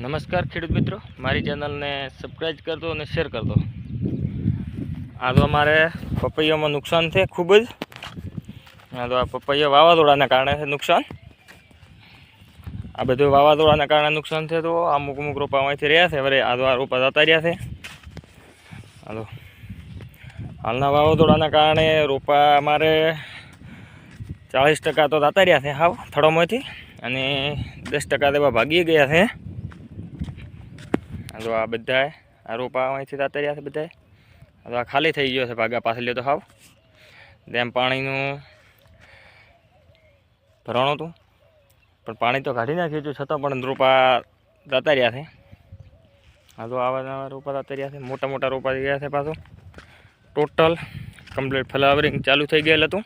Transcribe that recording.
નમસ્કાર ખેડૂત મિત્રો, મારી ચેનલને સબસ્ક્રાઈબ કરજો અને શેર કરજો। આ તો અમારે પપૈયામાં નુકસાન છે ખૂબ જ। આ તો આ પપૈયા વાવાઝોડાના કારણે છે નુકસાન। આ બધું વાવાઝોડાના કારણે નુકસાન છે। તો અમુક રોપા અહીંથી રહ્યા છે, વરે આ તો આ રોપા જતા રહ્યા છે। આ તો હાલના વાવાઝોડાના કારણે રોપા અમારે 40% તો જતા રહ્યા છે હાવ થડોમાંથી, અને 10% એવા ભાગી ગયા છે। તો આ બધા આ રોપા અહીંથી જતા રહ્યા છે બધા। તો આ ખાલી થઈ ગયો છે ભાગા પાછળ તો હાવ, જેમ પાણીનું ભરાણું હતું પણ પાણી તો કાઢી નાખ્યું હતું, છતાં પણ રોપા જતા રહ્યા છે। આ તો આવા રોપા જતા રહ્યા છે, મોટા મોટા રોપા ગયા છે। પાછું ટોટલ કમ્પ્લીટ ફ્લાવરિંગ ચાલુ થઈ ગયેલું હતું।